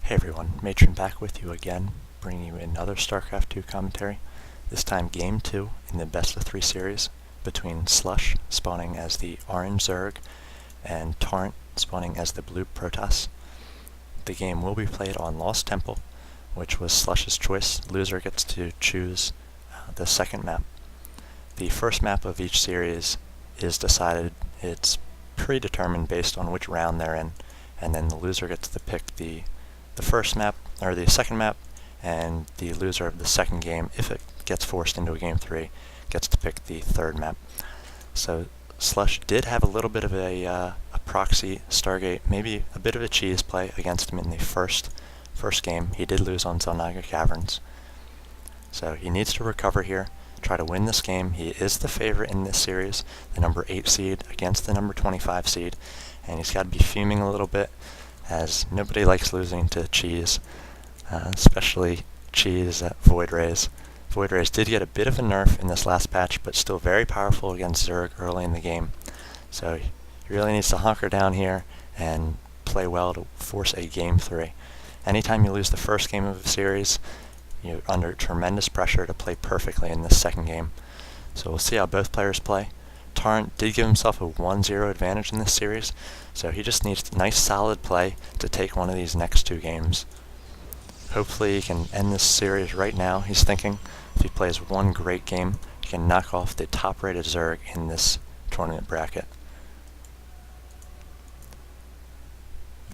Hey everyone, Matron back with you again, bringing you another StarCraft 2 commentary, this time Game 2 in the best of 3 series between SLush, spawning as the orange Zerg, and Taurent, spawning as the blue Protoss. The game will be played on Lost Temple, which was SLush's choice. Loser gets to choose the second map. The first map of each series is decided, it's predetermined based on which round they're in, and then the loser gets to pick the first map, or the second map, and the loser of the second game, if it gets forced into a Game 3, gets to pick the third map. So SLush did have a little bit of a proxy Stargate, maybe a bit of a cheese play against him in the first game. He did lose on Zelnaga Caverns. So he needs to recover here, try to win this game. He is the favorite in this series, the number 8 seed against the number 25 seed, and he's got to be fuming a little bit, as nobody likes losing to cheese, especially cheese at Void Rays. Void Rays did get a bit of a nerf in this last patch, but still very powerful against Zerg early in the game. So he really needs to hunker down here and play well to force a Game 3. Anytime you lose the first game of a series, you're under tremendous pressure to play perfectly in this second game. So we'll see how both players play. Taurent did give himself a 1-0 advantage in this series, so he just needs nice solid play to take one of these next two games. Hopefully he can end this series right now. He's thinking if he plays one great game, he can knock off the top-rated Zerg in this tournament bracket.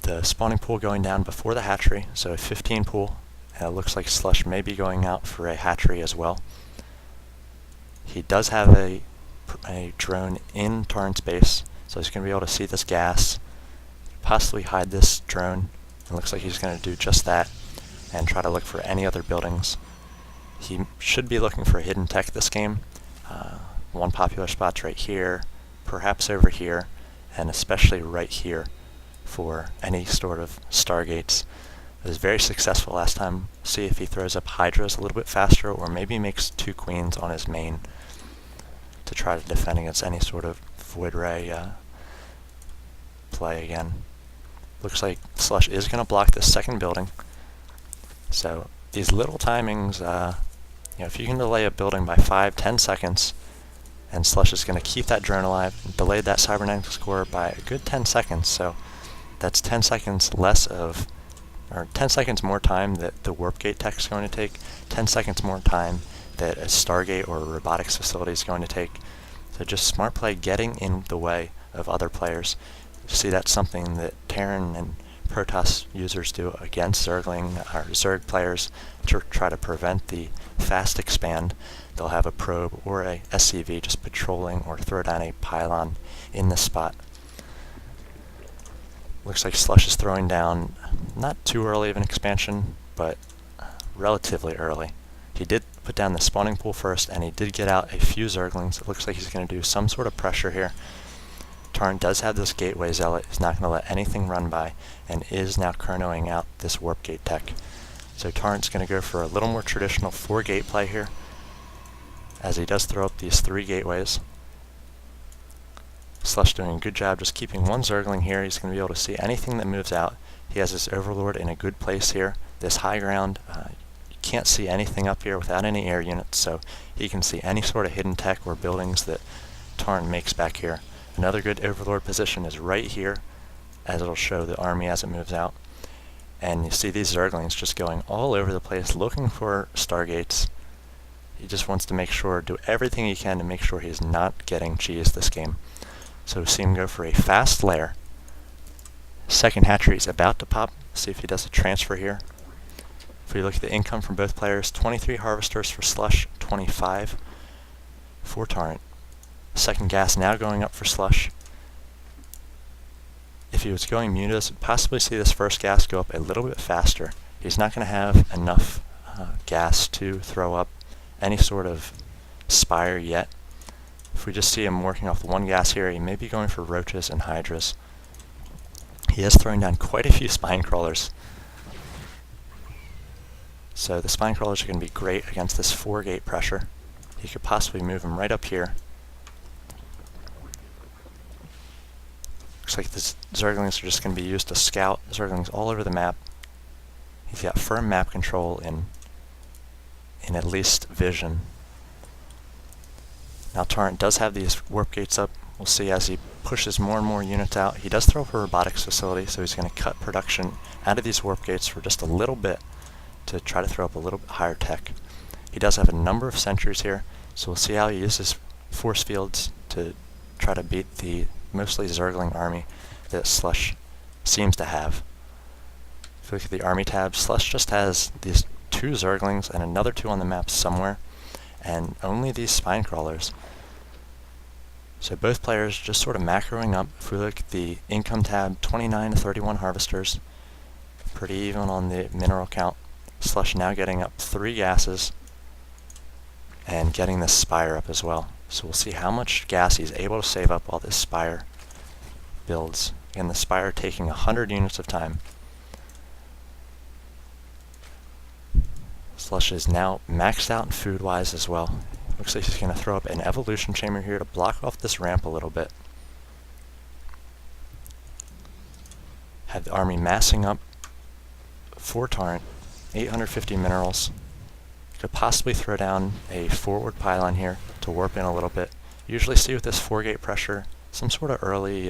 The spawning pool going down before the hatchery, so a 15 pool. It looks like SLush may be going out for a hatchery as well. He does have a drone in Taurent's base, so he's going to be able to see this gas, possibly hide this drone. It looks like he's going to do just that and try to look for any other buildings. He should be looking for a hidden tech this game. One popular spot's right here, perhaps over here, and especially right here for any sort of Stargates. It was very successful last time. See if he throws up Hydras a little bit faster, or maybe makes 2 queens on his main to try to defend against any sort of Void Ray play again. Looks like SLush is going to block the second building. So these little timings, if you can delay a building by 5-10 seconds, and SLush is going to keep that drone alive, and delay that cybernetic score by a good 10 seconds. So that's 10 seconds less of, or 10 seconds more time that the warp gate tech is going to take, 10 seconds more time that a Stargate or a robotics facility is going to take. So just smart play, getting in the way of other players. See, that's something that Terran and Protoss users do against Zergling or Zerg players to try to prevent the fast expand. They'll have a probe or a SCV just patrolling or throw down a pylon in this spot. Looks like SLush is throwing down not too early of an expansion, but relatively early. He did put down the spawning pool first, and he did get out a few Zerglings. It looks like he's going to do some sort of pressure here. Taurent does have this gateway zealot. He's not going to let anything run by, and is now chronoing out this warp gate tech. So Taurent's going to go for a little more traditional 4-gate play here, as he does throw up these 3 gateways. SLush doing a good job just keeping one Zergling here. He's going to be able to see anything that moves out. He has this Overlord in a good place here. This high ground, you can't see anything up here without any air units, so he can see any sort of hidden tech or buildings that Taurent makes back here. Another good Overlord position is right here, as it'll show the army as it moves out. And you see these Zerglings just going all over the place looking for Stargates. He just wants to make sure, do everything he can to make sure he's not getting cheesed this game. So see him go for a fast lair. Second hatchery is about to pop. See if he does a transfer here. If we look at the income from both players, 23 harvesters for SLush, 25 for Taurent. Second gas now going up for SLush. If he was going mutas, possibly see this first gas go up a little bit faster. He's not going to have enough gas to throw up any sort of spire yet. If we just see him working off the one gas here, he may be going for roaches and hydras. He is throwing down quite a few spine crawlers. So the spine crawlers are going to be great against this 4-gate pressure. He could possibly move him right up here. Looks like the Zerglings are just going to be used to scout. Zerglings all over the map. He's got firm map control in at least vision. Now Taurent does have these warp gates up. We'll see as he pushes more and more units out. He does throw up a robotics facility, so he's going to cut production out of these warp gates for just a little bit to try to throw up a little bit higher tech. He does have a number of sentries here, so we'll see how he uses force fields to try to beat the mostly Zergling army that SLush seems to have. If you look at the army tab, SLush just has these 2 Zerglings and another 2 on the map somewhere, and only these spine crawlers. So both players just sort of macroing up. If we look at the income tab, 29 to 31 harvesters, pretty even on the mineral count. SLush now getting up 3 gases and getting this spire up as well. So we'll see how much gas he's able to save up while this spire builds. Again, the spire taking 100 units of time. SLush is now maxed out in food-wise as well. Looks like he's going to throw up an evolution chamber here to block off this ramp a little bit. Have the army massing up for Taurent, 850 minerals. Could possibly throw down a forward pylon here to warp in a little bit. Usually see with this 4-gate pressure some sort of early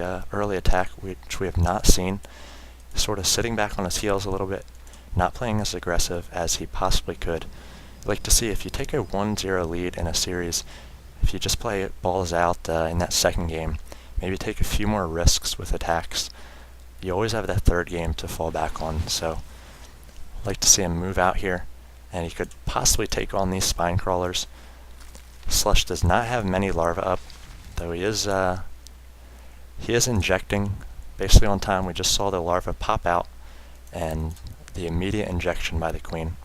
attack, which we have not seen. Sort of sitting back on his heels a little bit, not playing as aggressive as he possibly could. I'd like to see if you take a 1-0 lead in a series, if you just play balls out in that second game, maybe take a few more risks with attacks. You always have that third game to fall back on, so I'd like to see him move out here, and he could possibly take on these spine crawlers. SLush does not have many larvae up, though he is injecting basically on time. We just saw the larva pop out and the immediate injection by the queen.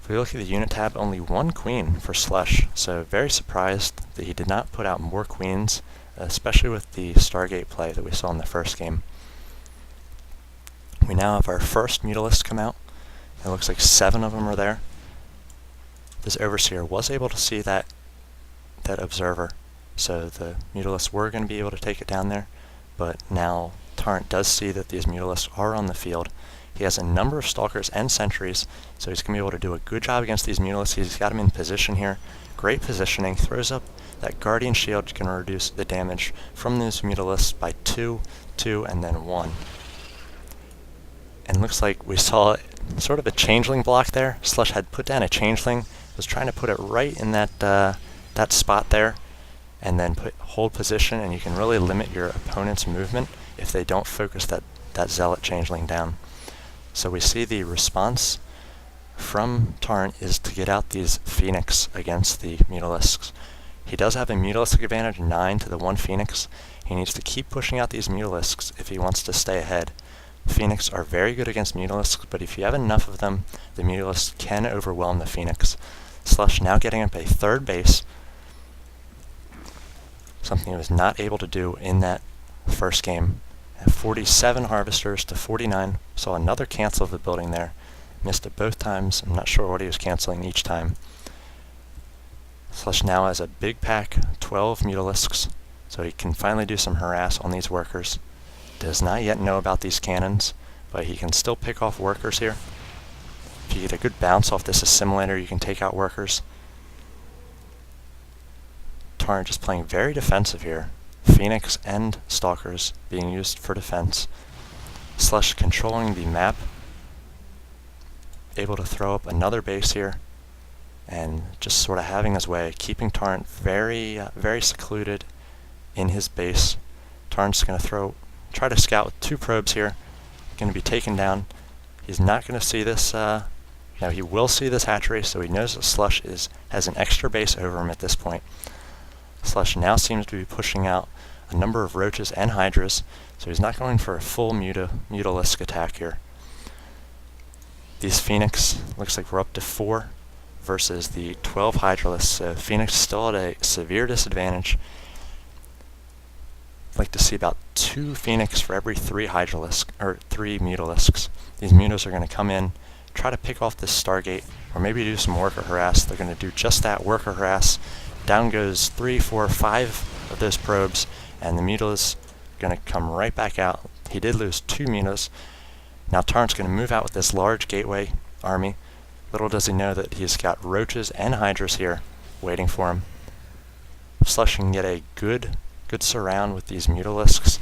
If we look at the unit tab, only 1 queen for SLush, so very surprised that he did not put out more queens, especially with the Stargate play that we saw in the first game. We now have our first Mutalisks come out. It looks like 7 of them are there. This Overseer was able to see that observer, so the Mutalisks were going to be able to take it down there, but now Taurent does see that these Mutalisks are on the field. He has a number of Stalkers and Sentries, so he's going to be able to do a good job against these Mutalisks. He's got him in position here. Great positioning. Throws up that Guardian Shield, going to reduce the damage from these Mutalisks by 2, 2, and then 1. And looks like we saw sort of a Changeling block there. SLush had put down a Changeling, was trying to put it right in that spot there, and then hold position, and you can really limit your opponent's movement if they don't focus that Zealot Changeling down. So we see the response from Taurent is to get out these Phoenix against the Mutalisks. He does have a Mutalisk advantage, 9 to the 1 Phoenix. He needs to keep pushing out these Mutalisks if he wants to stay ahead. Phoenix are very good against Mutalisks, but if you have enough of them, the Mutalisks can overwhelm the Phoenix. SLush now getting up a 3rd base, something he was not able to do in that first game. At 47 harvesters to 49, saw another cancel of the building there. Missed it both times. I'm not sure what he was canceling each time. SLush now has a big pack, 12 Mutalisks, so he can finally do some harass on these workers. Does not yet know about these cannons, but he can still pick off workers here. If you get a good bounce off this assimilator, you can take out workers. Taurent just playing very defensive here. Phoenix and Stalkers being used for defense. SLush controlling the map. Able to throw up another base here. And just sort of having his way, keeping Taurent very secluded in his base. Taurent's going to try to scout with 2 probes here. Going to be taken down. He's not going to see this. Now he will see this hatchery, so he knows that SLush has an extra base over him at this point. SLush now seems to be pushing out a number of roaches and hydras, so he's not going for a full Mutalisk attack here. These Phoenix, looks like we're up to 4 versus the 12 Hydralisks, so Phoenix still at a severe disadvantage. I'd like to see about 2 Phoenix for every 3 Mutalisks. These Mutas are going to come in, try to pick off this Stargate, or maybe do some worker harass. They're going to do just that, worker harass. Down goes 3, 4, 5 of those probes, and the Mutas are going to come right back out. He did lose 2 Mutas. Now Taurent's going to move out with this large gateway army. Little does he know that he's got roaches and hydras here waiting for him. SLush can get a good surround with these Mutalisks.